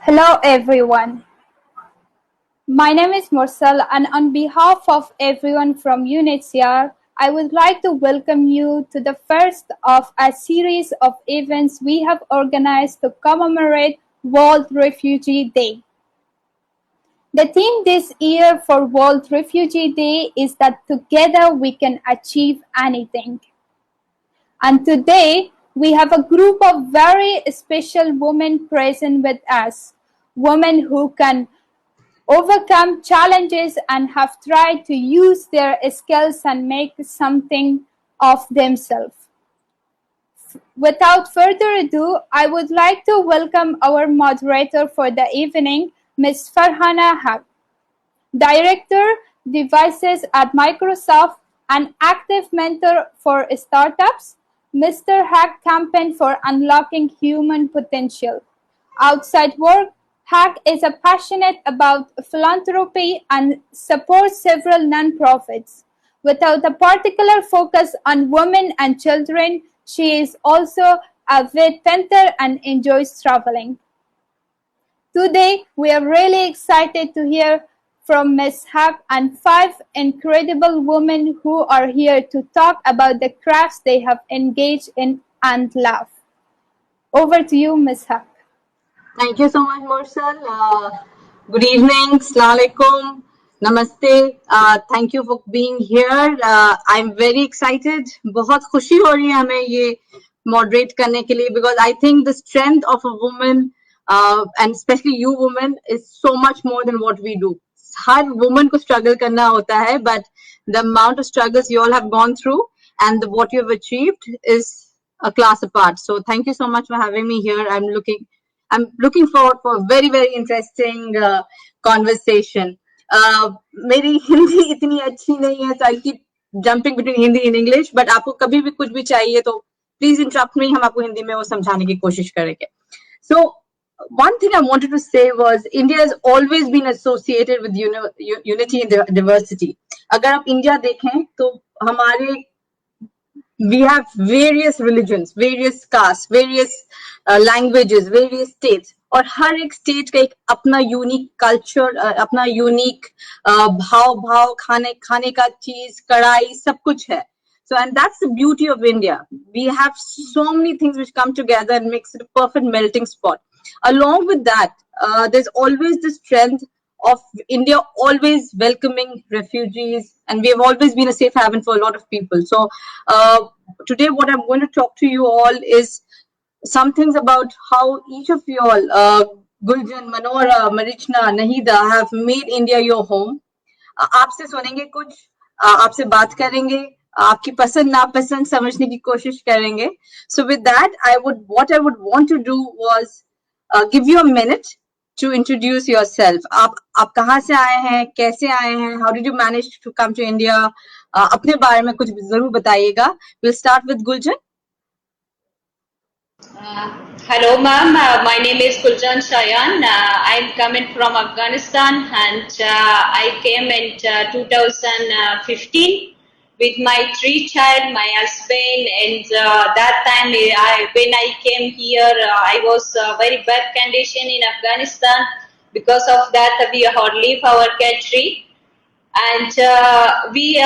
Hello everyone. My name is Mursal and on behalf of everyone from UNHCR, I would like to welcome you to the first of a series of events we have organized to commemorate World Refugee Day. The theme this year for World Refugee Day is that together we can achieve anything. And today we have a group of very special women present with us, women who can overcome challenges and have tried to use their skills and make something of themselves. Without further ado, I would like to welcome our moderator for the evening, Ms. Farhana Haq, Director, Devices at Microsoft, and active mentor for startups, Mr. Hack campaign for unlocking human potential. Outside work, Hack is a passionate about philanthropy and supports several nonprofits. Without a particular focus on women and children, she is also a vet painter and enjoys traveling. Today, we are really excited to hear from Ms. Hack and five incredible women who are here to talk about the crafts they have engaged in and love. Over to you, Ms. Hack. Thank you so much, Mursal. Good evening, Assalamu alaikum, Namaste. Thank you for being here. I'm very excited. बहुत खुशी हो रही है हमें ये moderate करने के लिए because I think the strength of a woman and especially you women is so much more than what we do. Her woman को struggle करना होता है, but the amount of struggles you all have gone through and what you have achieved is a class apart. So thank you so much for having me here. I'm looking forward for a very, very interesting conversation. मेरी हिंदी इतनी अच्छी नहीं है, so I'll keep jumping between Hindi and English. But आपको कभी भी कुछ भी चाहिए तो please interrupt me. हम आपको हिंदी में वो समझाने की कोशिश करेंगे. So one thing I wanted to say was India has always been associated with unity and diversity. अगर आप इंडिया देखें तो हमारे we have various religions, various castes, various languages, various states. और हर एक स्टेट का एक अपना यूनिक कल्चर, अपना यूनिक भाव खाने का चीज, कढ़ाई, सब कुछ है. So, and that's the beauty of India. We have so many things which come together and makes it a perfect melting spot. Along with that, there's always the strength of India always welcoming refugees, and we have always been a safe haven for a lot of people. So today what I'm going to talk to you all is some things about how each of you all, Guljan, Manora, Marichna, Nahida, have made India your home. आपसे सुनेंगे कुछ, आपसे बात करेंगे, आपकी पसंद नापसंद समझने की कोशिश करेंगे. So with that, what I would want to do was give you a minute to introduce yourself. आप कहाँ से आए हैं, कैसे आए हैं, how did you manage to come to India? अपने बारे में कुछ जरूर बताइएगा. We'll start with Guljan. Hello ma'am, my name is Guljan Shayan. I'm coming from Afghanistan and I came in 2015 with my 3 child, my husband, and that time when I came here, I was very bad condition in Afghanistan. Because of that, we had leave our country. And we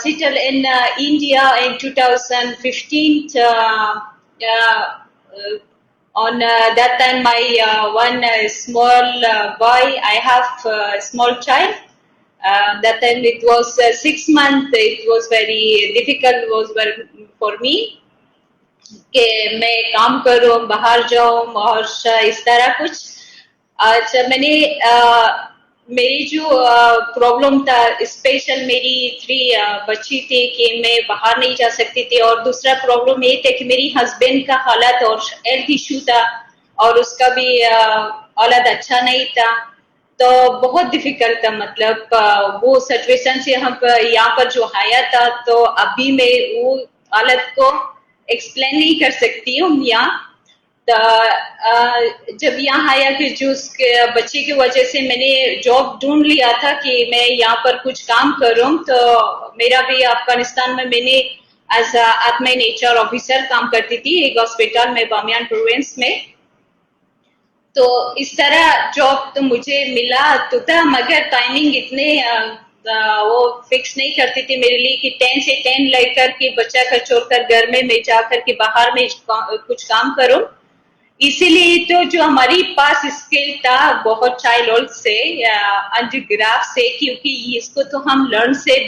settled in India in 2015. On that time, my one small boy, I have a small child. That time it was 6 months. It was very difficult for me कि मैं काम करूं, बाहर जाऊं और इस तरह कुछ. अच्छा, मेरी जो प्रॉब्लम था, स्पेशल मेरी 3 बच्ची थी कि मैं बाहर नहीं जा सकती थी, और दूसरा प्रॉब्लम ये था कि मेरी हस्बैंड का हालत और हेल्थ इशू था और उसका भी हालत अच्छा नहीं था. तो बहुत डिफिकल्ट था, मतलब वो सिचुएशन से हम यहाँ पर जो आया था, तो अभी मैं वो हालत को एक्सप्लेन नहीं कर सकती हूँ यहाँ. जब यहाँ आया कि जो उसके बच्चे की वजह से मैंने जॉब ढूंढ लिया था कि मैं यहाँ पर कुछ काम करूं, तो मेरा भी अफगानिस्तान में मैंने एज एडमिन HR ऑफिसर काम करती थी एक हॉस्पिटल में, बामियान प्रोविंस में. तो इस तरह जॉब तो मुझे मिला तो था, मगर टाइमिंग इतने वो फिक्स नहीं करती थी मेरे लिए कि 10 से 10 लेकर के बच्चा का छोड़कर घर में मैं जाकर के बाहर में कुछ काम करूं। इसीलिए तो जो हमारी पास स्किल था बहुत चाइल्ड से अंडरग्राफ से, क्योंकि इसको तो हम लर्न से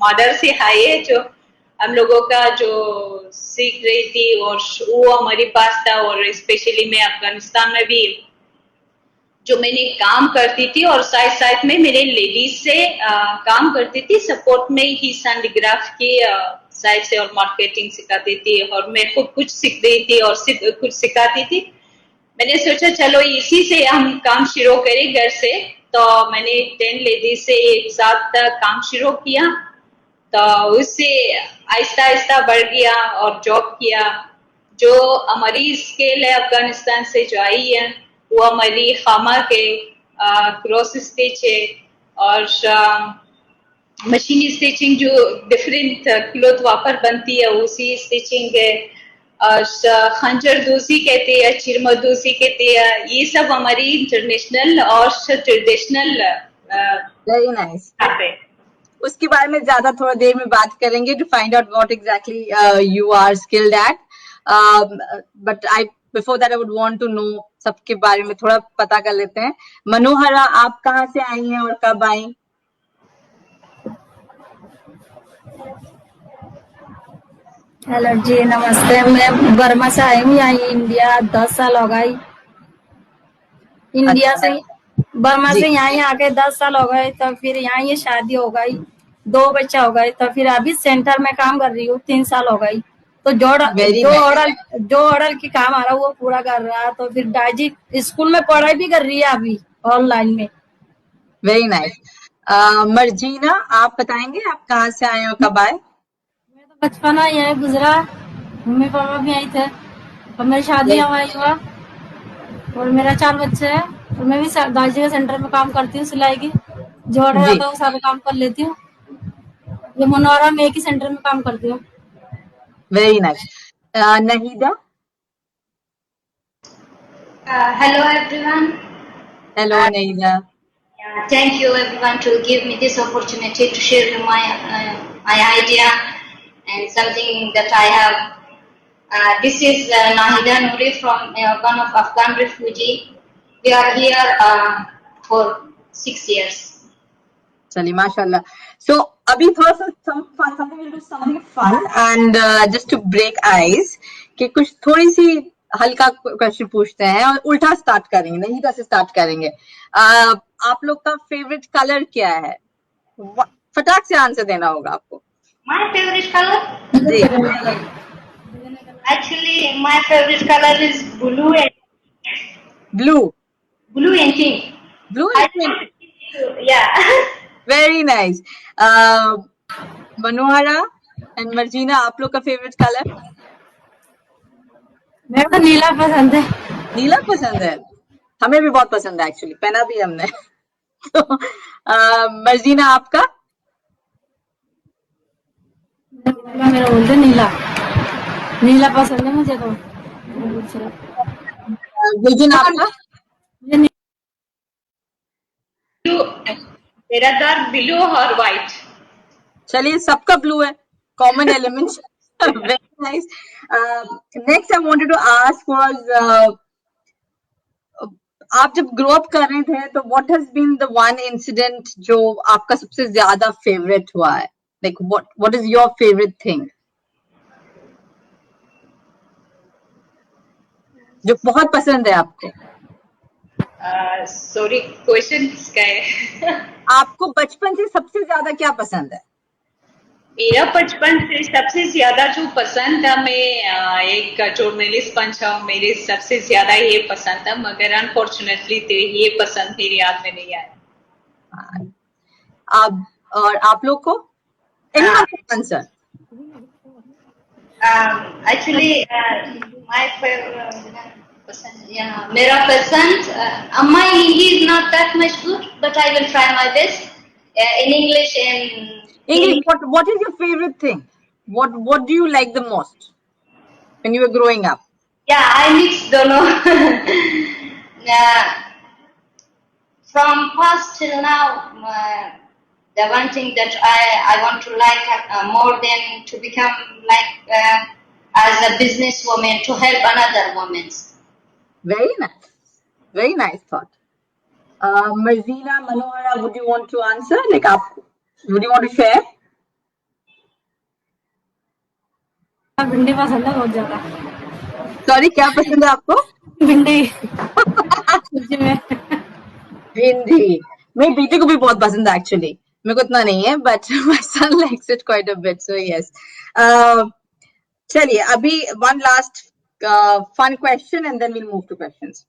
मदर से हाई है, जो हम लोगों का जो सीख रही थी और वो हमारे पास था। और स्पेशली मैं अफगानिस्तान में भी जो मैंने काम करती थी और साथ साथ में मेरे लेडीज से काम करती थी, सपोर्ट में ही हैंडीक्राफ्ट की साइड से, और मार्केटिंग सिखाती थी और मैं खुद कुछ सीख रही थी और कुछ सिखाती थी। मैंने सोचा चलो इसी से हम काम शुरू करें घर से। तो मैंने 10 लेडीज से एक साथ काम शुरू किया, तो उससे आहिस्ता आहिस्ता बढ़ गया और जॉब किया। जो हमारी स्केल है अफगानिस्तान से जो आई है वो हमारी खामा के क्रॉस स्टिच है, और मशीनी स्टिचिंग जो डिफरेंट क्लोथ वापर बनती है उसी स्टिचिंग है, और खंजर दूसी कहते हैं, चिरमा दूसी कहते हैं, ये सब हमारी इंटरनेशनल और ट्रेडिशनल वेरी नाइस। है। उसके बारे में ज्यादा थोड़ा देर में बात करेंगे to find out what exactly you are skilled at, but I before that I would want to know सबके बारे में थोड़ा पता कर लेते हैं। मनोहरा, आप कहाँ से आई हैं और कब आई? हेलो जी, नमस्ते। मैं बर्मा से आई हूँ, यहाँ इंडिया 10 साल हो गई। इंडिया अच्छा, से बर्मा जी, से यहाँ आके 10 साल हो गए। तो फिर यहाँ ये शादी हो गई, 2 बच्चा हो गए। तो फिर अभी सेंटर में काम कर रही हूँ, 3 साल हो गई। तो वेरी जो नाइस, ऑर्डर की काम आ रहा है वो पूरा कर रहा है। तो फिर दादी स्कूल में पढ़ाई भी कर रही है अभी ऑनलाइन में। Very nice. मर्जीना, आप बताएंगे आप कहाँ से आए और कब आए? मैं तो बचपना यही गुजरा, मम्मी पापा भी यहीं थे और मेरी शादी Very- हमारी हुआ और मेरा 4 बच्चे हैं। और मैं भी दार्जिलिंग सेंटर में काम करती हूँ, सिलाई की। जो ऑर्डर जी, आता है वो सारा काम कर लेती हूँ। ये मनोरा में एक ही सेंटर में काम करती हूँ। Very nice. Nahida, Hello everyone. Hello Uh, Nahida. Thank you everyone to give me this opportunity to share my idea and something that I have. This is Nahida Nouri from one of Afghan refugee. We are here for 6 years. चलिए, माशाल्लाह। So अभी थोड़ा सा something fun and just to break ice कि कुछ थोड़ी सी हल्का question पूछते हैं और उल्टा स्टार्ट करेंगे, नहीदा से स्टार्ट करेंगे। आप लोग का फेवरेट कलर क्या है? फटाक से आंसर देना होगा आपको। My favorite color? जी, Actually, my favorite color is blue and blue, pink. Blue I and pink, yeah. Very nice. Manohara and Marjina, आप लोग का फेवरेट कलर? मेरे को नीला पसंद है। नीला पसंद है, हमें भी बहुत पसंद है, एक्चुअली पहना भी हमने। तो मर्जीना, आपका? मेरा बोलते नीला, नीला पसंद है मुझे तो। विजन, आपका? मुझे नी- ब्लू, मेरा डार्क ब्लू और व्हाइट। चलिए, सबका ब्लू है, common element. Very nice. Next I wanted to ask was, आप जब ग्रो अप कर रहे थे तो what has been the one incident जो आपका सबसे ज्यादा फेवरेट हुआ है? Like what is your favourite thing जो बहुत पसंद है आपको? सॉरी, क्वेश्चन किसका है? आपको बचपन से सबसे ज्यादा क्या पसंद है? मेरा बचपन से सबसे ज्यादा जो पसंद था, मैं एक जर्नलिस्ट बन जाऊं, मेरे सबसे ज्यादा ये पसंद था, मगर अनफॉर्चुनेटली ये पसंद मेरी याद में नहीं आया। आप और आप लोग को? Anyone can answer. Actually, my favorite. Yeah, मेरा पसंद, my Hindi is not that much good, but I will try my best in English and English, what is your favorite thing? What do you like the most when you were growing up? yeah, I mix दोनों. from past till now, the one thing that I want to like more than to become like as a businesswoman to help another women. Very nice thought. Marzina, Manohara, would you want to answer? Would you want to share? भिंडी पसंद है बहुत ज्यादा। Sorry, क्या पसंद है आपको? भिंडी सब्जी में। भिंडी मेरे बेटे को भी बहुत पसंद है एक्चुअली, मेरे को इतना नहीं है, but my son likes it quite a bit, so yes. चलिए अभी one last fun question and then we'll move to questions.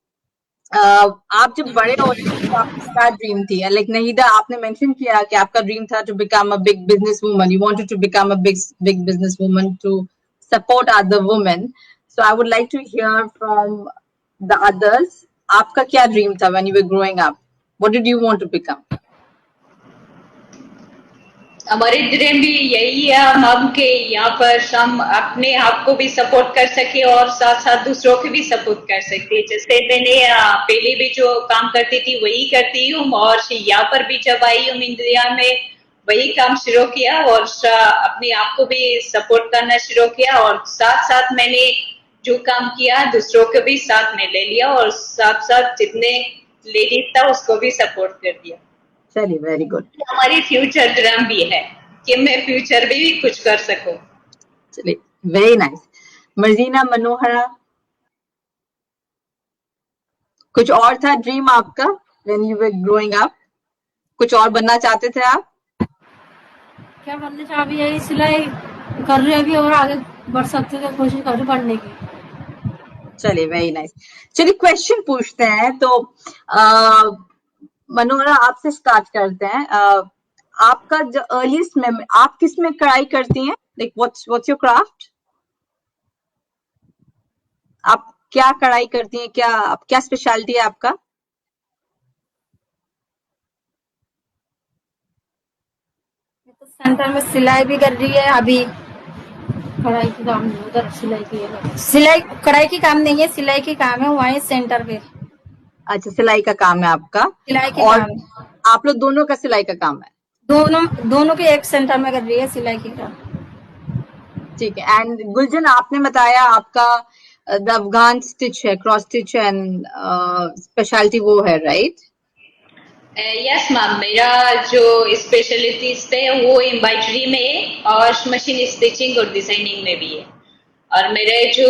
आप जब बड़े हो तो आपकी क्या ड्रीम थी? लाइक नहीदा, आपने मेंशन किया कि आपका ड्रीम था to become a big business woman, you wanted to become a big business woman to support other women. So I would like to hear from the others, आपका क्या dream था when you were growing up? What did you want to become? हमारे dream भी यही है हम के यहाँ पर हम अपने आप को भी सपोर्ट कर सके और साथ साथ दूसरों को भी सपोर्ट कर सकते. जैसे मैंने पहले भी जो काम करती थी वही करती हूँ और यहाँ पर भी जब आई हूँ इंडिया में वही काम शुरू किया और अपने आप को भी सपोर्ट करना शुरू किया और साथ साथ मैंने जो काम किया दूसरों को भी साथ में ले लिया और साथ साथ जितने लेडीज था उसको भी सपोर्ट कर दिया. चलिए वेरी गुड. हमारी फ्यूचर ड्रीम भी है कि मैं फ्यूचर में भी कुछ कर सकूं. चलिए वेरी नाइस. मर्जीना, मनोहरा, कुछ और था ड्रीम आपका when you were growing up? कुछ और बनना चाहते थे आप? क्या बनना चाह भी यही सिलाई कर रही अभी और आगे बढ़ सकते थे, कोशिश कर रही पढ़ने की. चलिए वेरी नाइस. चलिए क्वेश्चन पूछते हैं. तो मनोहरा आपसे स्टार्ट करते हैं. आपका जो अर्लीस्ट मेमोरी, आप किस में कढ़ाई करती हैं? Like what's your craft? आप क्या कढ़ाई करती हैं? क्या स्पेशलिटी है आपका? तो सेंटर में सिलाई भी कर रही है अभी. कढ़ाई की काम नहीं, उधर सिलाई की है. सिलाई कढ़ाई की काम नहीं है, सिलाई की काम है वहीं सेंटर पे. अच्छा, सिलाई का काम है आपका. सिलाई की और काम है. आप लोग दोनों का सिलाई का काम है? दोनों के एक सेंटर में कर रही है सिलाई की काम. ठीक है. एंड गुलजन, आपने बताया आपका द अफगान स्टिच है, क्रॉस स्टिच एंड स्पेशलिटी वो है, राइट? यस मैम, मेरा जो स्पेशलिटीज थे वो एम्ब्रॉयडरी में है और मशीन स्टिचिंग और डिजाइनिंग में भी है. और मेरे जो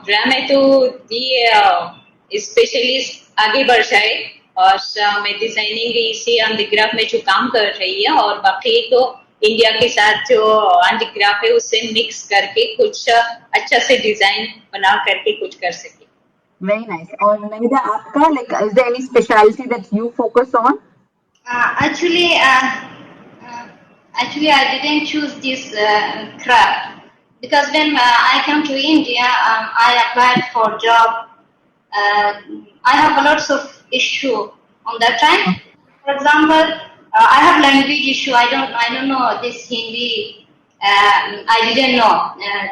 ड्रीम है तो ये स्पेशलिस्ट आगे बढ़ जाए और मैं डिजाइनिंग इसी हैंडीक्राफ्ट में जो काम कर रही है और बाकी तो इंडिया के साथ जो हैंडीक्राफ्ट है उससे मिक्स करके कुछ अच्छा से डिजाइन बना करके कुछ कर सके. Very nice. और नहीदा आपका, like, is there any specialty that you focus on? Actually, I didn't choose this craft because when I come to India, I applied for job. I have lots of issue on that time. For example, I have language issue. I don't know this Hindi. I didn't know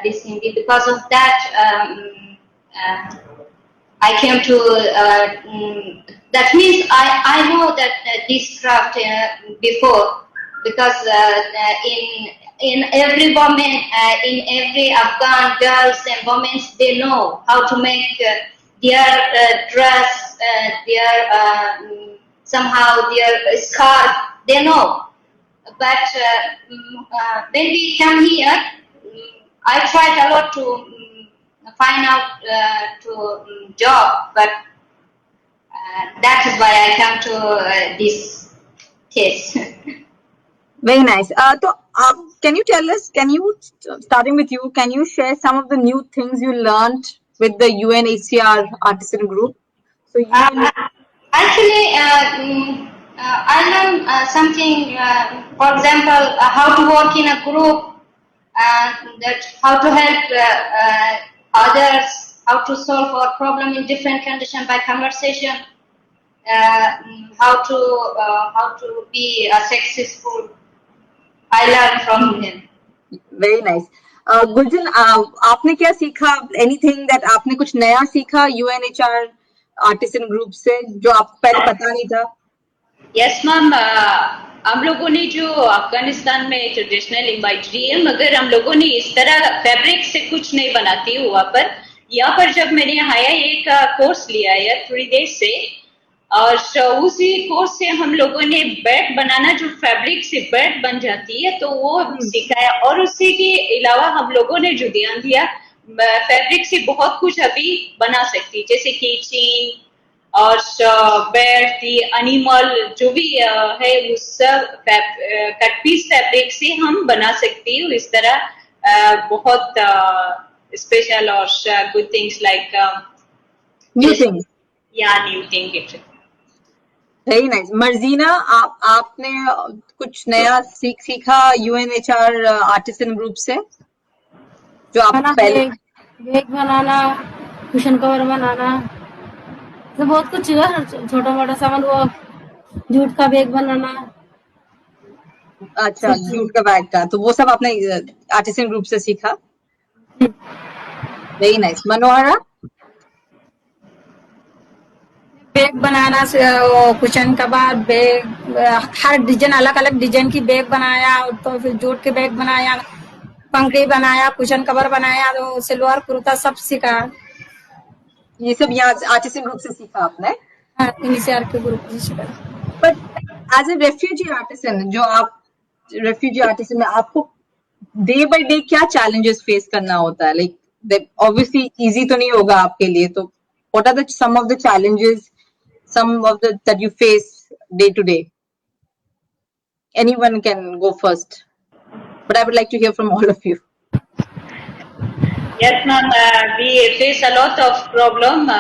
this Hindi. Because of that, I came to. That means I know that this craft before because in every woman, in every Afghan girls and women, they know how to make their dress, somehow their scarf. They know, but when we come here, I tried a lot to find out to job, but that is why I come to this case. Very nice. So, can you tell us? Starting with you, can you share some of the new things you learned with the UNHCR Artisan Group? So, actually, I learned something. For example, how to work in a group, that how to help others, how to solve a problem in different conditions by conversation, how to be successful. I learned from him. Very nice. Guljan, आपने क्या सीखा? Anything that आपने कुछ नया सीखा UNHCR artisan group से जो आपको पहले पता नहीं था? यस मैम, हम लोगों ने जो अफगानिस्तान में ट्रेडिशनल एम्ब्रॉयडरी है, मगर हम लोगों ने इस तरह फैब्रिक से कुछ नहीं बनाती हुआ पर यहाँ पर जब मैंने आया एक कोर्स लिया है थोड़ी देर से, और उसी कोर्स से हम लोगों ने बेड बनाना, जो फैब्रिक से बेड बन जाती है, तो वो सिखाया। और उसी के अलावा हम लोगों ने जो ध्यान दिया, फैब्रिक से बहुत कुछ अभी बना सकती, जैसे किचन और बेड थी, एनिमल जो भी है, उस सब कट पीस फैब्रिक से हम बना सकती हूँ। इस तरह बहुत स्पेशल और good things like new thing, या new thing it. Very nice. Marjina, आपने कुछ नया सीखा यूएनएचआर आर्टिसन ग्रुप से, जो आप खाना, पहले? बैग बनाना, कुशन कवर बनाना, तो बहुत कुछ है, छोटा मोटा सामान, वो जूट का बैग बनाना, अच्छा, सब जूट का बैग का, तो वो सब आपने आर्टिसन ग्रुप से सीखा? Very nice. मनोहरा? बैग बनाना से, वो कुशन कवर बैग, हर डिजाइन, अलग अलग डिजाइन की बैग बनाया, तो फिर जूट के बैग बनाया, पंखड़ी बनाया, कुशन कवर बनाया, तो सलवार कुर्ता सब सीखा। ये सब यहाँ आर्टिसन ग्रुप से सीखा आपने? इनिशियल के ग्रुप से सीखा। But as a refugee artisan, जो आप रेफ्यूजी आर्टिसन में आपको डे बाय डे क्या चैलेंजेस फेस करना होता है? लाइक ऑब्वियसली इजी तो नहीं होगा आपके लिए, तो what are the some of the challenges, some of the that you face day to day? Anyone can go first, but I would like to hear from all of you. Yes, ma'am. We face a lot of problem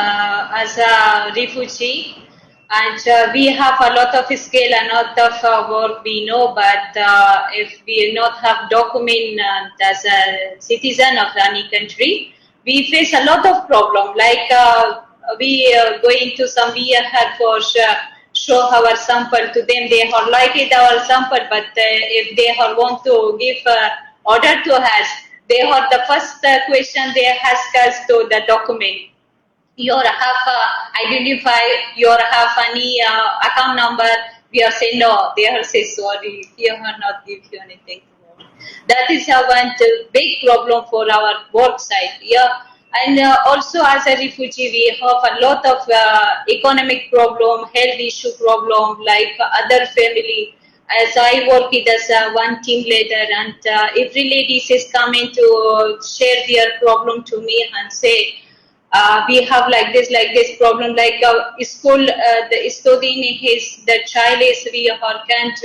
as a refugee, and we have a lot of skill and lot of work we know. But if we not have document as a citizen of any country, we face a lot of problem. Like we going to somewhere for show our sample to them. They are like it our sample, but if they want to give order to us, they are the first question they ask us to the document. You have identify, you have any account number. We are saying no. They are say sorry. We are not give you anything more. That is one big problem for our work side. Yeah. And also as a refugee, we have a lot of economic problem, health issue problem, like other family. As I work it as one team leader, and every lady is coming to share their problem to me and say, we have like this problem, like school, the student, the child is, we can't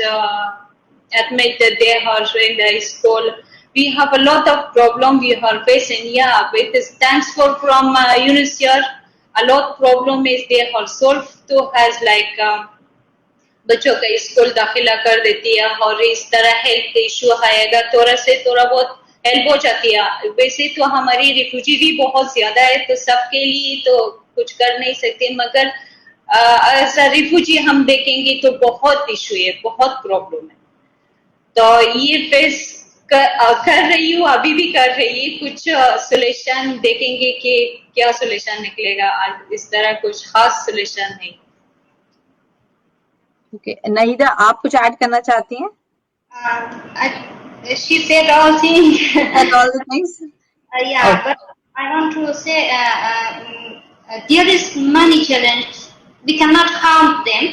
admit that they are in the school. We have a lot of problem we are facing. Yeah, with this thanks for from UNICEF, a lot problem is they are solved to has like बच्चों का school दाखिला कर देती है, और इस तरह health issue आएगा, थोड़ा से थोड़ा बहुत हेल्प हो जाती है। वैसे तो हमारी रिफ्यूजी भी बहुत ज्यादा है, तो सबके लिए तो कुछ कर नहीं सकते, मगर एज अ रिफ्यूजी हम देखेंगे तो बहुत इशू है, बहुत प्रॉब्लम है। तो ये फेस कर रही हूँ, अभी भी कर रही है। कुछ सोल्यूशन देखेंगे कि क्या सोल्यूशन निकलेगा। इस तरह कुछ खास सोल्यूशन नहीं। Okay, Nahida, आप कुछ ऐड करना चाहती हैं? She said all things. And all the things? Yeah, Okay. but I want to say there is many challenges. We cannot count them.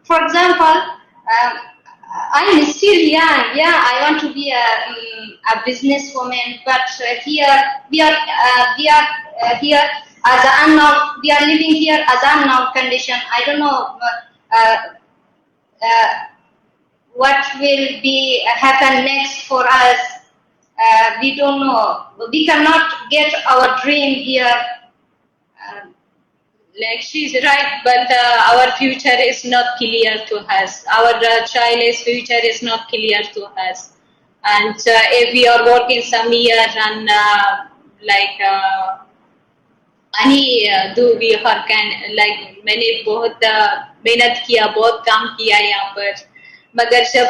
For example, I'm still young. Yeah, I want to be a businesswoman, but here we are here as an unknown. We are living here as unknown condition. I don't know what will be happen next for us. We don't know. We cannot get our dream here. Like she's right, but our future is not clear to us. Our child's future is not clear to us. And if we are working some year and like do we can like मैंने बहुत मेहनत किया, बहुत काम किया यहाँ पर, मगर जब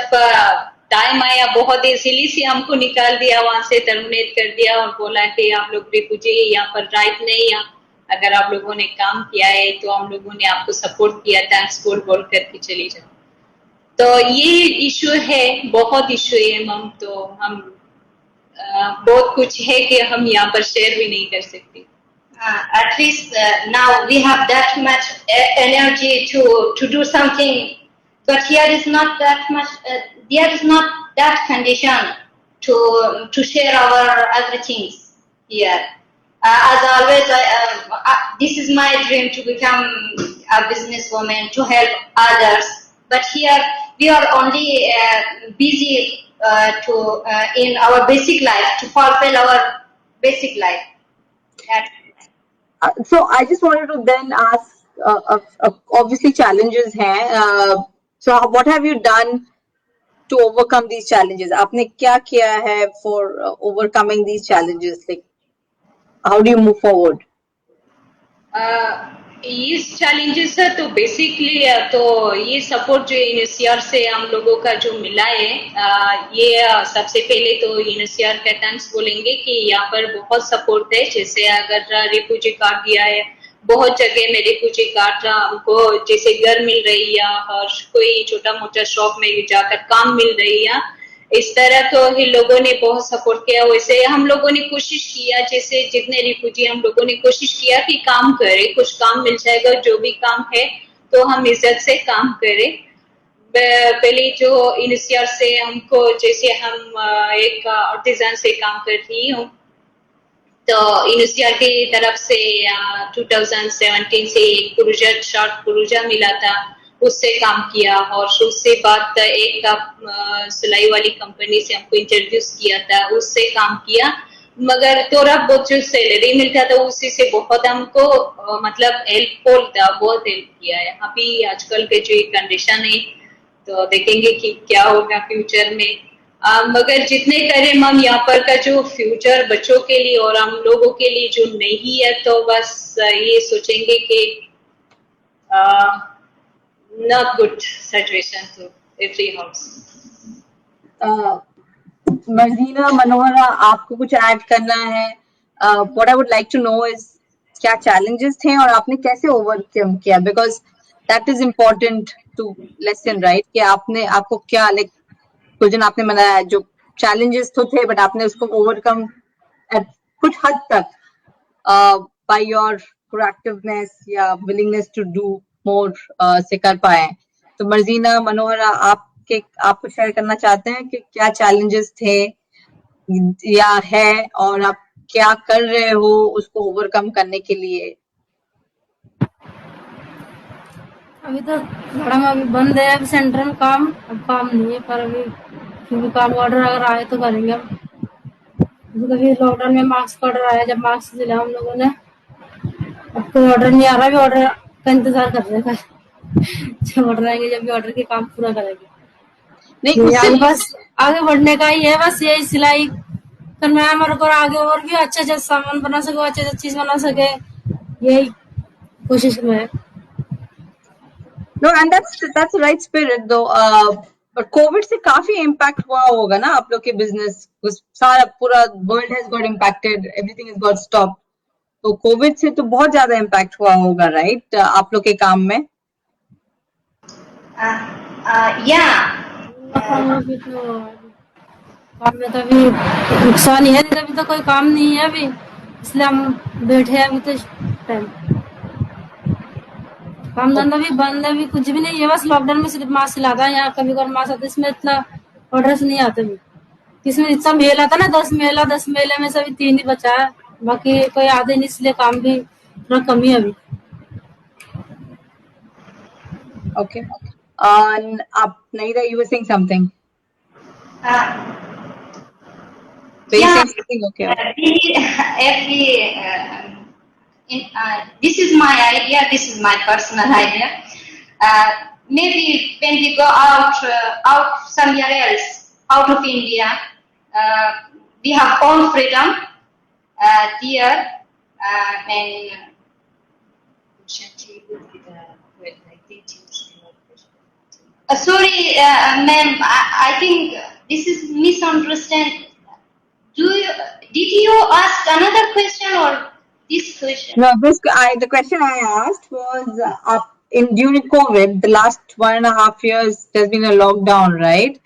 टाइम आया बहुत इजीली से हमको निकाल दिया वहां से, टर्मिनेट कर दिया और बोला कि आप लोग रिफ्यूजी यहाँ पर राइट नहीं है, अगर आप लोगों ने काम किया है तो हम लोगों ने आपको सपोर्ट किया, थैंक्स बोल करके चली जाओ। तो ये इशू है, बहुत इशू है मैम। तो हम बहुत कुछ है कि हम यहाँ पर शेयर भी नहीं कर सकते। At least now we have that much energy to do something, but here is not that much. There is not that condition to share our everything here. As always, this is my dream to become a businesswoman to help others. But here we are only busy in our basic life to fulfill our basic life. That, So I just wanted to then ask, obviously challenges हैं, so what have you done to overcome these challenges? आपने क्या किया है for overcoming these challenges? Like, how do you move forward? इस challenges है तो basically तो ये सपोर्ट जो यूएनएचसीआर से हम लोगों का जो मिला है, ये सबसे पहले तो यूएनएचसीआर का थैंक्स बोलेंगे कि यहाँ पर बहुत सपोर्ट है। जैसे अगर रिफ्यूजी कार्ड दिया है, बहुत जगह में रिफ्यूजी कार्ड हमको जैसे घर मिल रही है और कोई छोटा मोटा शॉप में जाकर काम मिल रही है, इस तरह तो ही लोगों ने बहुत सपोर्ट किया। वैसे हम लोगों ने कोशिश किया, जैसे जितने रिफ्यूजी हम लोगों ने कोशिश किया कि काम करे, कुछ काम मिल जाएगा, जो भी काम है तो हम इज्जत से काम करें। पहले जो यूएनएचसीआर से हमको, जैसे हम एक आर्टिजन से काम कर रही हूँ, तो यूएनएचसीआर की तरफ से 2017 से एक प्रोजेक्ट शॉर्ट प्रोजेक्ट मिला था, उससे काम किया। और उससे बाद एक सिलाई वाली कंपनी से हमको इंट्रोड्यूस किया था, उससे काम किया। मगर थोड़ा बहुत जो सैलरी मिलता था उसी से बहुत हमको मतलब हेल्पफुल था, बहुत हेल्प किया है। अभी आजकल के जो कंडीशन है तो देखेंगे कि क्या होगा फ्यूचर में। मगर जितने करें हम यहाँ पर का जो फ्यूचर बच्चों के लिए और हम लोगों के लिए जो नहीं है, तो बस ये सोचेंगे कि not good situation to every house. Marjina, मनोहरा, आपको कुछ ऐड करना है? What I would like to know is क्या challenges थे और आपने कैसे overcome किया? Because that is important to lesson, right? कि आपको क्या like कुछ दिन आपने मनाया, जो challenges तो थे but आपने उसको overcome at कुछ हद तक by your proactiveness या willingness to do more से कर पाए। तो मर्जीना, मनोहरा, आप कुछ शेयर करना चाहते हैं कि क्या challenges थे या है और आप क्या कर रहे हो उसको ओवरकम करने के लिए? अभी तो मैडम अभी बंद है, अभी सेंटर में काम, अब काम नहीं है, पर अभी फिर भी काम ऑर्डर अगर आए तो करेंगे हम। कभी लॉकडाउन में मास्क का ऑर्डर आया, जब मास्क दिला हम लोगों ने, अब कोई ऑर्डर नहीं आ रहा, अभी ऑर्डर का इंतजार कर रहे हैं। जब ऑर्डर आएंगे जब भी ऑर्डर के काम पूरा करेंगे। नहीं, उससे बस आगे बढ़ने का ही है, बस यही सिलाई करना है हमारे को, आगे और भी अच्छे अच्छे सामान बना सके, अच्छे अच्छे चीज बना सके, यही कोशिश में है। No, and that's the right spirit though. But Covid से काफी इम्पैक्ट हुआ होगा ना आप लोग के बिजनेस? सारा पूरा world has got impacted, everything is got stop. तो कोविड से तो बहुत ज्यादा इम्पैक्ट हुआ होगा, राइट, आप लोग के काम में? काम में तो अभी नुकसान ही है, अभी तो कोई काम नहीं है अभी, इसलिए हम बैठे हैं अभी। तो टाइम काम धंधा भी बंद है, अभी कुछ भी नहीं है, बस लॉकडाउन में सिर्फ मास्क सिलाता है यहाँ, कभी कभी मास्क आता, इसमें इतना ऑर्डर्स नहीं आते अभी। इसमें इतना मेल आता ना, 10 मेले में से अभी 3 ही बचा है, बाकी कोई आते नहीं, इसलिए काम भी थोड़ा कम ही है अभी। Okay. आप Naida, you were saying something. This is my idea. This is my personal idea. Maybe when we go out somewhere else, out of India, we have own freedom here, and sorry, ma'am. I think this is misunderstand. Did you ask another question or this question? No, the question I asked was during COVID, the last 1.5 years, there's been a lockdown, right?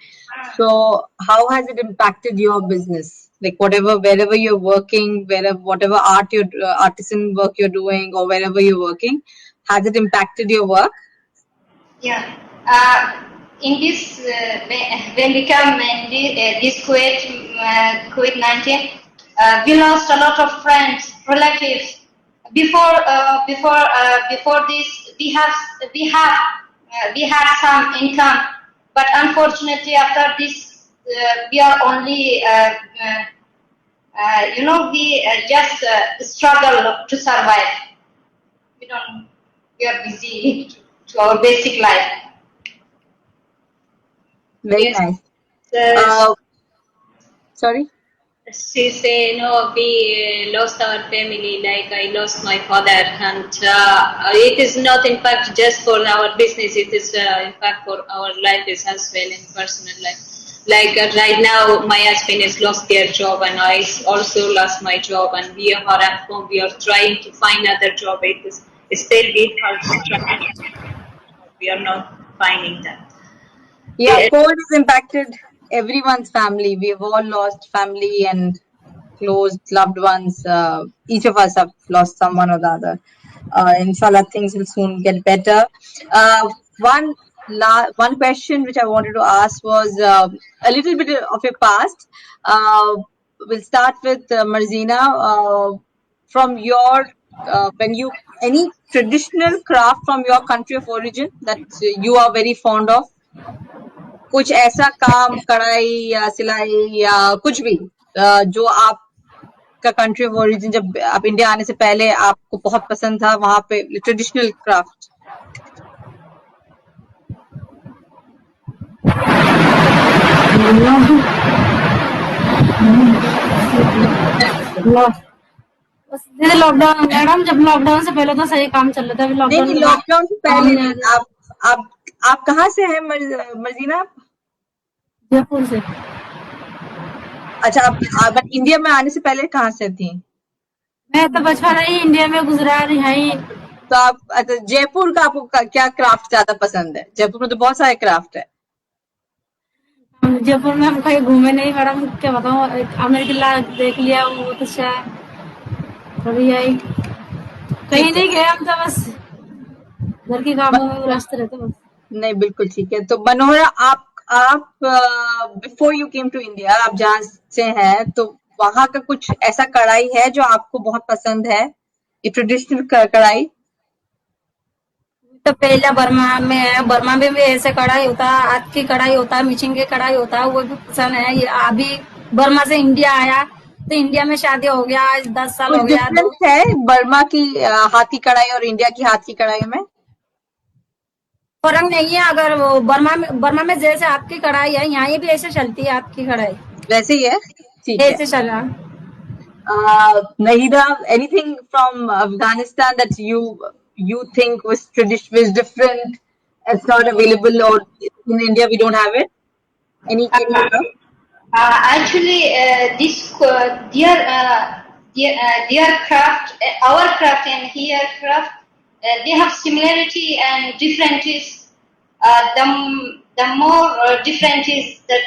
So how has it impacted your business? Like wherever you're working, whatever artisan work you're doing, or wherever you're working, has it impacted your work? Yeah. In this, when we come in this COVID-19, we lost a lot of friends, relatives. Before this, we had some income, but unfortunately, after this, we are only we just struggle to survive. We are busy to our basic life. Very Yes. nice. Sorry? She say, no, we lost our family, like I lost my father, and it is not in fact just for our business, it is in fact for our life as well in personal life. Like right now, my husband has lost their job, and I also lost my job, and we are at home, we are trying to find another job. It is still we are trying, we are not finding that. Yeah, COVID has impacted everyone's family. We've all lost family and close loved ones. Each of us have lost someone or the other. Inshallah, things will soon get better. One question which I wanted to ask was a little bit of your past. We'll start with Marzina. From your any traditional craft from your country of origin that you are very fond of? कुछ ऐसा काम, कढ़ाई या सिलाई या कुछ भी जो आपका कंट्री ऑफ ओरिजिन, जब आप इंडिया आने से पहले आपको बहुत पसंद था, वहां पे ट्रेडिशनल क्राफ्ट? लॉकडाउन मैडम, जब लॉकडाउन से पहले तो सही काम चल रहा था, नहीं, लॉकडाउन से पहले आप कहाँ से हैं मर्जीना? जयपुर से। अच्छा, आप इंडिया में आने से पहले कहाँ से थी? मैं तो बचपन ही इंडिया में गुजरा रही है। तो आप जयपुर का आपको क्या क्राफ्ट ज्यादा पसंद है? जयपुर में तो बहुत सारे क्राफ्ट है। जयपुर में हम कहीं घूमे नहीं मैडम, क्या बताऊँ, आमेर किला देख लिया, वो तो शायद कभी आई, कहीं नहीं गए हम, तो बस घर के कामों में व्यस्त रहते बस। नहीं, बिल्कुल ठीक है। तो मनोहरा, आप before you came to India, आप जहाँ से हैं, तो वहां का कुछ ऐसा कढ़ाई है जो आपको बहुत पसंद है, ये ट्रेडिशनल कढ़ाई? तो पहले बर्मा में है, बर्मा में भी ऐसे कढ़ाई होता है, हाथ की कढ़ाई होता है, मिशिंग की कढ़ाई होता है, वो भी पसंद है। ये अभी बर्मा से इंडिया आया, तो इंडिया में शादी हो गया, आज 10 साल हो गया। डिफरेंस है बर्मा की हाथ की कढ़ाई और इंडिया की हाथ की कढ़ाई में? फर्क नहीं है। अगर वो बर्मा में जैसे हाथ की कढ़ाई है, यहाँ भी ऐसे चलती है हाथ की कढ़ाई, वैसे ही है? ठीक है। ऐसे चला। Nahida, anything from Afghanistan that you think was different, it's not available, or in India we don't have it? Any Actually, their craft, our craft and here craft, they have similarity and differences. The more differences that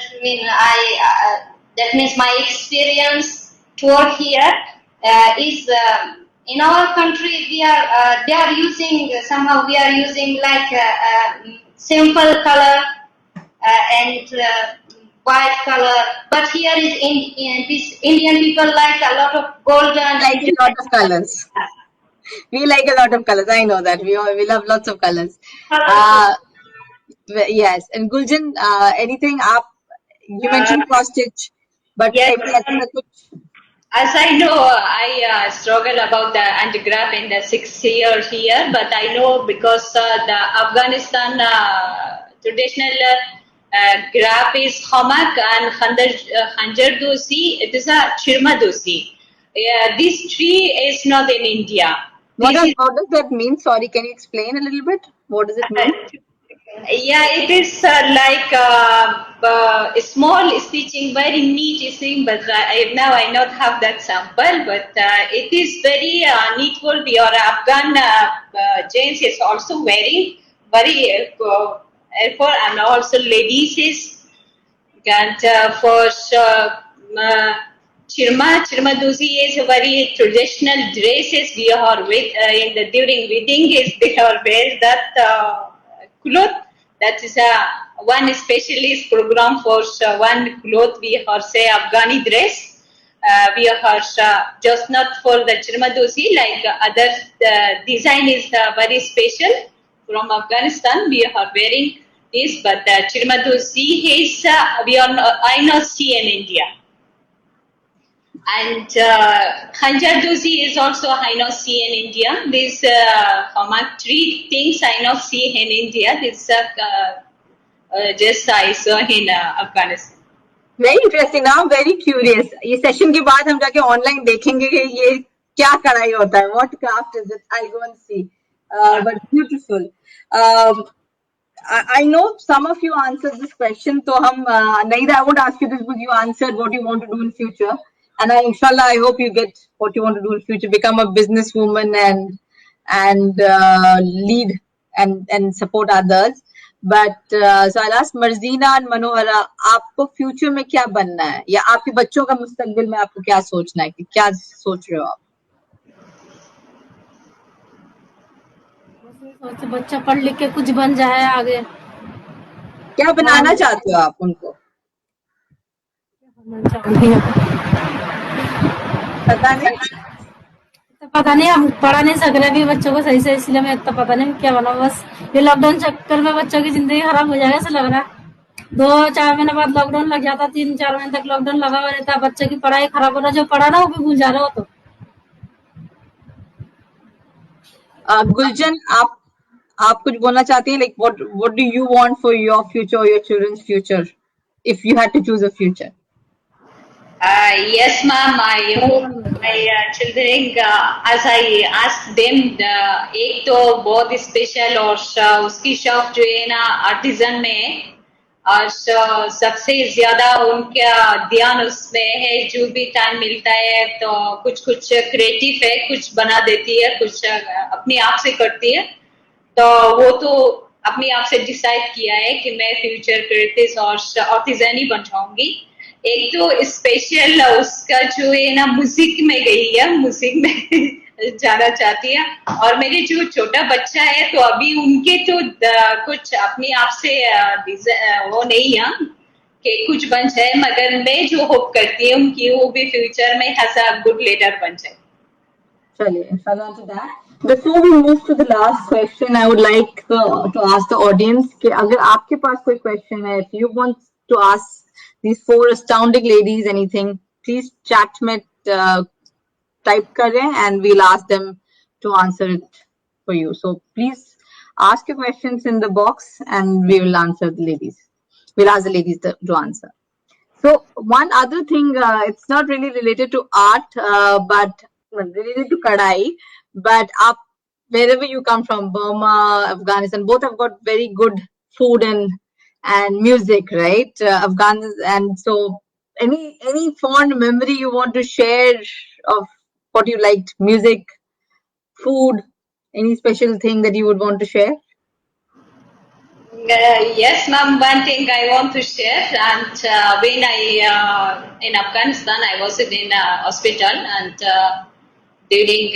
means my experience to work here is in our country they are using somehow we are using like simple color and white color, but here is this Indian people like a lot of golden, like a lot of colors. We like a lot of colors. I know that we love lots of colors. Yes, and Guljan, anything up? You mentioned cross stitch, but yes. As I know, I struggle about the anti-graph in the 6 years here, but I know because the Afghanistan traditional graph is hamak and khanjar dosi. It is a chirma dosi. This tree is not in India. What does that mean? Sorry, can you explain a little bit? What does it mean? Yeah, it is like a small stitching, very neat stitching, but now I not have that sample, but it is very neatful. Your Afghan jeans is also wearing very for and also ladies is and for Chirma Dusi is a very traditional dresses we are with in the during wedding is they are wear that cloth. That is a one specialist program for one cloth we are say Afghani dress. We are just not for the Chirma Dusi like other design is very special from Afghanistan. We are wearing this, but Chirmadusi is we are not, I not see in India. And Khanjar Dosi is also I not see in India. These three things I not see in India. This just I saw in Afghanistan. Very interesting. Now I'm very curious. ये session के बाद हम जाके online देखेंगे कि ये क्या कढ़ाई होता है. What craft is it? I'll go and see. But beautiful. I know some of you answered this question. So हम Naida, I won't ask you this, but you answered what you want to do in future. And inshallah, I hope you get what you want to do in future. Become a businesswoman and lead and support others. But so I'll ask Marzina and Manohara, आपको future में क्या बनना है या आपके बच्चों का मुस्तकबिल में आपको क्या सोचना है कि क्या सोच रहे हो आप? सोच बच्चा पढ़ लिख के कुछ बन जाए आगे. क्या बनाना चाहते हो आप उनको? पता नहीं. तो पता नहीं, हम पढ़ा नहीं सक रहे अभी बच्चों को सही से, इसलिए मैं इतना पता नहीं क्या बनाऊं. बस ये लॉकडाउन चक्कर में बच्चों की जिंदगी खराब हो जाएगा ऐसा लग रहा है. 2-4 महीने बाद लॉकडाउन लग जाता, 3-4 महीने तक लॉकडाउन लगा हुआ रहता, बच्चे की पढ़ाई खराब हो रहा, जो पढ़ा ना वो भी भूल जा रहा हो. तो गुलजन, आप कुछ बोलना चाहती हैं? Like what do you want for your future or your children's future if you had to choose a future? Yes, ma'am. I hope my children, as I asked them, एक तो बहुत स्पेशल और उसकी शौक जो है ना आर्टिजन में है और सबसे ज्यादा उनका ध्यान उसमें है. जो भी टाइम मिलता है तो कुछ क्रिएटिव है, कुछ बना देती है, कुछ अपने आप से करती है. तो वो तो अपने आप से डिसाइड किया है कि मैं फ्यूचर क्रिएटिव और आर्टिजन ही बन जाऊंगी. एक तो स्पेशल उसका जो है ना म्यूजिक में गई है, म्यूजिक में जाना चाहती है. और मेरे जो छोटा बच्चा है तो अभी उनके तो कुछ अपने आप से वो नहीं है कि कुछ बन जाए, मगर मैं जो होप करती हूँ कि वो भी फ्यूचर में ऐसा गुड लीडर बन जाए. चलिए, inshallah to that. Before we move to the last question, I would like to ask the audience कि अगर आपके पास कोई question है, if you want to ask these 4 astounding ladies anything, please chat में type करें and we'll ask them to answer it for you. So please ask your questions in the box and we will answer the ladies. We'll ask the ladies to answer. So one other thing, it's not really related to art, but related to kadai. But wherever you come from, Burma, Afghanistan, both have got very good food and music, right? And so any fond memory you want to share of what you liked, music, food, any special thing that you would want to share? Yes, ma'am. One thing I want to share, and when I in Afghanistan, I was in a hospital, and during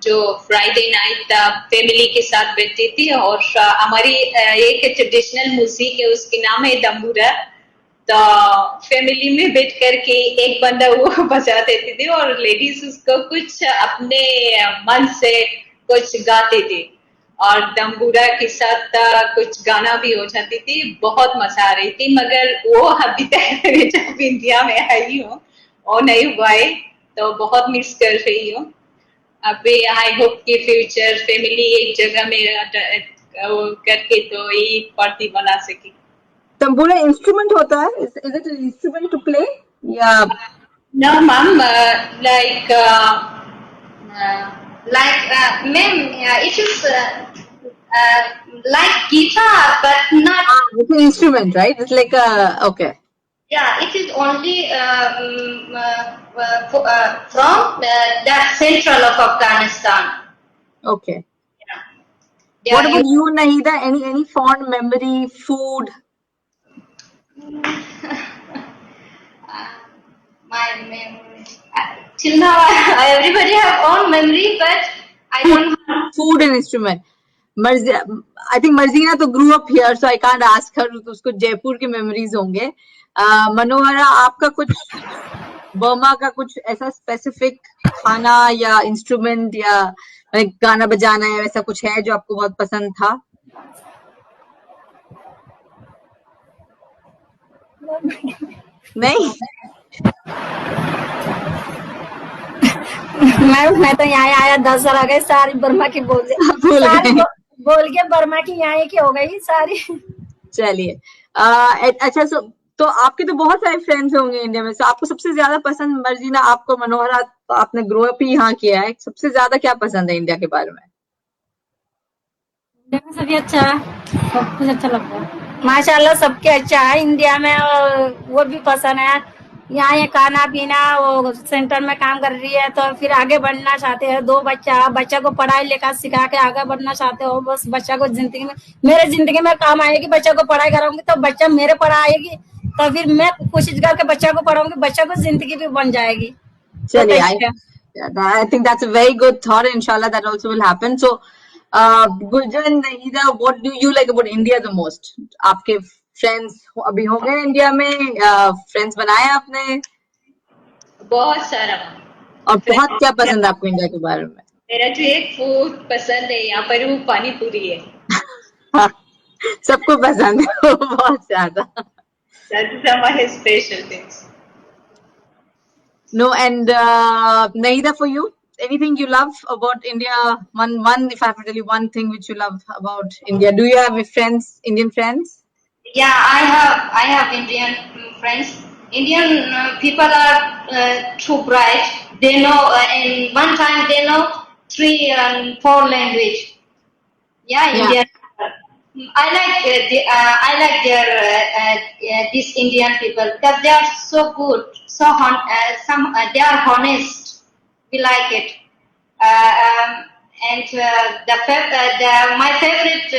जो Friday night family के साथ बैठती थी और हमारी एक traditional music है, उसके नाम है दम्बूरा. तो फैमिली में बैठ करके एक बंदा वो बजा देती थी और लेडीज उसको कुछ अपने मन से कुछ गाती थी और दम्बूरा के साथ कुछ गाना भी हो जाती थी. बहुत मजा आ रही थी, मगर वो अभी तक जब इंडिया में आई हूँ वो नहीं हुआ है, तो बहुत मिस कर रही हूँ. अभी आई होप कि फ्यूचर फैमिली एक जगह में करके तो ये पार्टी बना सके. तंबूरा इंस्ट्रूमेंट होता है? Is it an instrument to play? Yeah. No, ma'am. Like, ma'am, it is like guitar, but not. It's an instrument, right? It's like a, okay. Yeah, it is only from that central of Afghanistan. Okay. Yeah. What about you, Nahida? Any fond memory, food? My memory. Till now, everybody have own memory, but I don't have. Food and instrument. I think Marzina तो grew up here, so I can't ask her. तो उसको जयपुर की memories होंगे. मनोहरा, आपका कुछ Burma का कुछ ऐसा specific खाना या instrument या गाना बजाना या वैसा कुछ है जो आपको बहुत पसंद था? नहीं. मैं तो यहाँ आया 10 साल आ गए, सारी बर्मा की बोल के बर्मा की यहाँ की हो गई सारी. चलिए, अच्छा, तो आपके तो बहुत सारे फ्रेंड्स होंगे इंडिया में, तो आपको सबसे ज्यादा पसंद, मर्जीना आपको, मनोहरा तो आपने ग्रो अप ही यहाँ किया है, सबसे ज्यादा क्या पसंद है इंडिया के बारे में? इंडिया में सभी अच्छा है, सब कुछ अच्छा लगता है माशाल्लाह, सबके अच्छा है इंडिया में. और वो भी पसंद है यहाँ, ये खाना पीना. वो सेंटर में काम कर रही है तो फिर आगे बढ़ना चाहते हैं. 2 बच्चा को पढ़ाई लिखाई सिखा के आगे बढ़ना चाहते हो. बस बच्चा को जिंदगी में, मेरे जिंदगी में काम आएगी. बच्चा को पढ़ाई कराऊंगी तो बच्चा मेरे पढ़ाएगी, तो फिर मैं कोशिश करके बच्चा को पढ़ाऊंगी, बच्चा को जिंदगी भी बन जाएगी. चलिए, I think that's a very good thought. Inshallah, that also will happen. So, Guljan, Nahida, what do you like about India the most? आपके फ्रेंड्स अभी हो गए इंडिया में, फ्रेंड्स बनाए आपने? बहुत सारा. और बहुत क्या पसंद है आपको इंडिया के बारे में? मेरा जो एक फूड पसंद है यहाँ पर, वो पानी पूरी है. सबको पसंद है बहुत ज्यादा. That's my special things. No, and Nahida, for you, anything you love about India? One, if I have to tell you one thing which you love about India, do you have friends, Indian friends? Yeah, I have Indian friends. Indian people are too bright. They know in one time they know 3 and 4 language. Yeah, Indian. I like their these Indian people because they are so good, so they are honest. We like it. And my favorite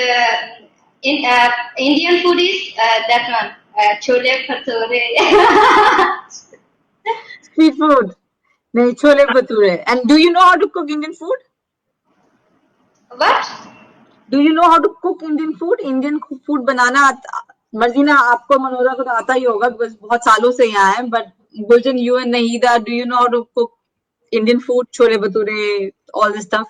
Indian food is that one, chole bhature. Street food. No, chole bhature. And do you know how to cook Indian food? What? Do you know how to cook Indian food? Indian food बनाना मर्जीना आपको, मनोहरा को तो आता ही होगा because बहुत सालों से यहाँ है. But Guljan, you and Nahida, do you know how to cook Indian food? Chole bhature, all this stuff.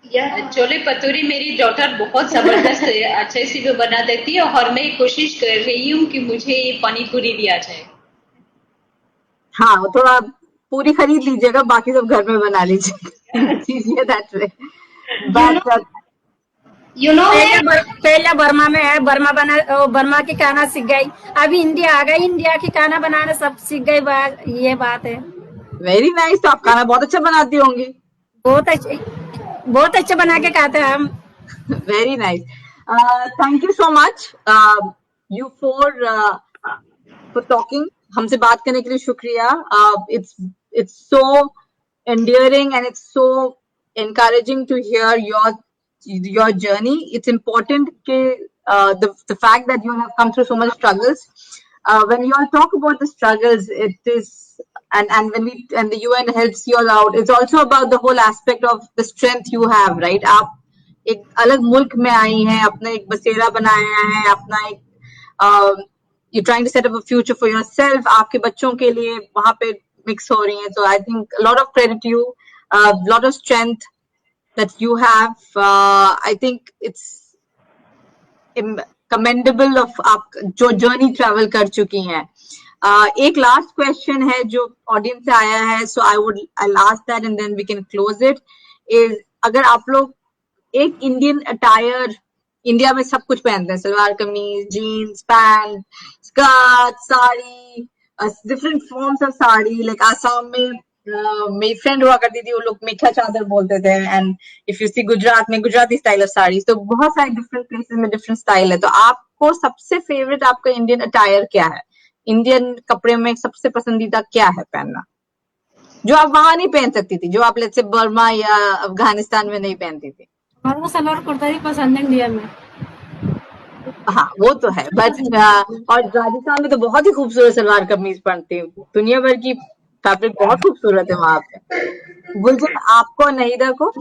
Chole bhature मेरी डॉटर बहुत जबरदस्त अच्छे से भी बना देती है, और मैं कोशिश कर रही हूँ कि मुझे ये पानी पूरी भी आ जाए. हाँ, थोड़ा पूरी खरीद लीजिएगा, बाकी सब घर में बना लीजिएगा. that way. But You know, पहले बर्मा में है, बर्मा की खाना सीख गई, अभी इंडिया आ गई, इंडिया की खाना बनाना सब सीख गई. ये बात है. Very nice. तो आप खाना बहुत अच्छा बनाती होंगी. बहुत अच्छा बना के खाते हैं हम. Very nice. Thank you so much you for talking. हमसे बात करने के लिए शुक्रिया. It's so endearing and it's so encouraging to hear your journey. It's important the fact that you have come through so much struggles. When you all talk about the struggles, it is and when the UN helps you all out, it's also about the whole aspect of the strength you have, right? आप एक अलग मुल्क में आई हैं, अपना एक बसेरा बनाया है, अपना एक you're trying to set up a future for yourself. आपके बच्चों के लिए वहाँ पे mix हो रही हैं. So I think a lot of credit to you, a lot of strength that you have. I think it's commendable of आप जो journey travel कर चुकी हैं. एक लास्ट क्वेश्चन है जो ऑडियंस से आया है, सो I'll ask that and then we can close it. is अगर आप लोग एक इंडियन अटायर, इंडिया में सब कुछ पहनते हैं, salwar kameez, jeans, pant, skirt, sari, different forms of sari, like Assam में मेरी फ्रेंड हुआ करती थी, वो लोग मीठा चादर बोलते थे. And if you see Gujarat में गुजराती स्टाइल ऑफ साड़ीज, तो बहुत सारे डिफरेंट प्लेसेस में डिफरेंट स्टाइल है. तो आपको सबसे फेवरेट आपका इंडियन अटायर क्या है? इंडियन कपड़े में सबसे पसंदीदा क्या है पहनना, जो आप वहां नहीं पहन सकती थी, जो आप लेट्स से बर्मा या अफगानिस्तान में नहीं पहनती थी? हमारा सलवार कुर्ता ही पसंद है इंडिया में। हाँ वो तो है, बट और राजस्थान में तो बहुत ही खूबसूरत सलवार कमीज पहनती है, दुनिया भर की फैब्रिक बहुत खूबसूरत है वहां पे. गुलजन, आपको, नहीदा को?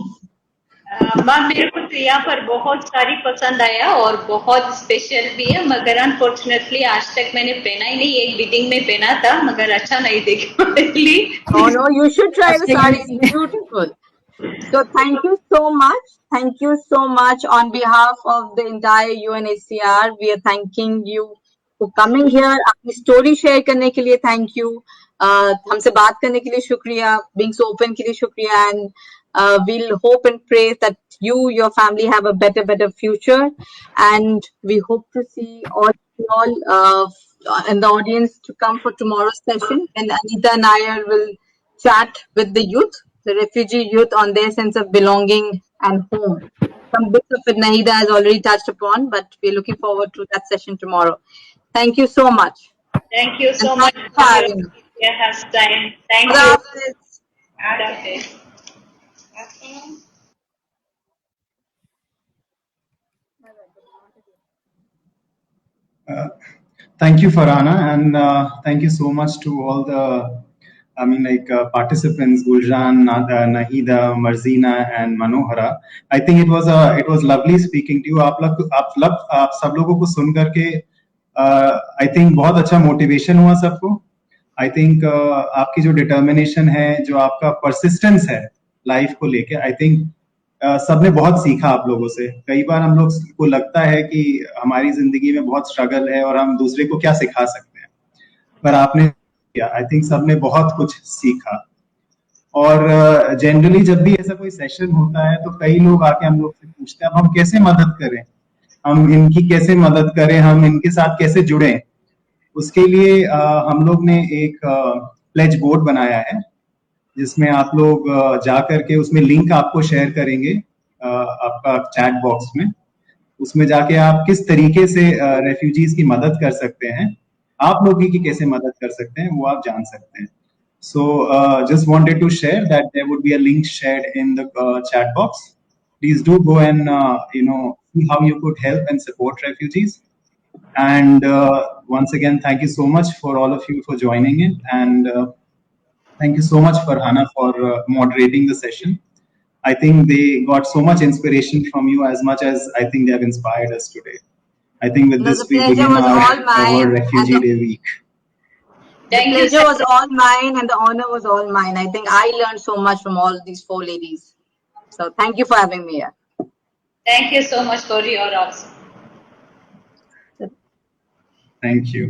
मैम मेरे को तो यहाँ पर बहुत सारी पसंद आया और बहुत स्पेशल भी है, मगर अनफॉर्चुनेटली आज तक मैंने पहना ही नहीं. एक बीटिंग में पहना था मगर अच्छा नहीं देखा. Oh no, you should try the sari. It's beautiful. So thank you so much. Thank you so much on behalf of the entire UNHCR. We are thanking you for coming here. अपनी story share करने के लिए thank you. हमसे बात करने के लिए शुक्रिया. Being so open के लिए शुक्रिया. And we'll hope and pray that you, your family have a better future. And we hope to see all in the audience to come for tomorrow's session. And Anita and I will chat with the youth, the refugee youth, on their sense of belonging and home. Some bits of it Nahida has already touched upon, but we're looking forward to that session tomorrow. Thank you so much. Thank you so And much thank you for having me. your time. Thank Good you. afternoon. Good afternoon. Thank you, Farhana, and thank you so much to all the, participants, Guljan, Nahida, Marzina, and Manohara. I think it was lovely speaking to you. आप सब लोगों को सुन करके I think बहुत अच्छा motivation हुआ सबको. I think आपकी जो डिटर्मिनेशन है, जो आपका परसिस्टेंस है लाइफ को लेके, I think सबने बहुत सीखा आप लोगों से. कई बार हम लोग को लगता है कि हमारी जिंदगी में बहुत स्ट्रगल है और हम दूसरे को क्या सिखा सकते हैं, पर आपने किया. आई थिंक सबने बहुत कुछ सीखा. और जनरली जब भी ऐसा कोई सेशन होता है तो कई लोग आके हम लोग से पूछते हैं अब हम कैसे मदद करें, हम इनकी कैसे मदद करें, हम इनके साथ कैसे जुड़े. उसके लिए हम लोग ने एक प्लेज बोर्ड बनाया है जिसमें आप लोग जा करके, उसमें लिंक आपको शेयर करेंगे आपका चैट बॉक्स में. उसमें जाके आप किस तरीके से रेफ्यूजीज की मदद कर सकते हैं, आप लोगों की कैसे मदद कर सकते हैं, वो आप जान सकते हैं. So just wanted to share that there would be a link shared in the chat box. Please do go and see how you could help and support refugees. And once again, thank you so much for all of you for joining in, and thank you so much, Farhana, for moderating the session. I think they got so much inspiration from you as much as I think they have inspired us today. I think with this we begin our Refugee Day week. The pleasure was all mine and the honor was all mine. I think I learned so much from all these four ladies. So thank you for having me here. Thank you so much for your answer. Thank you.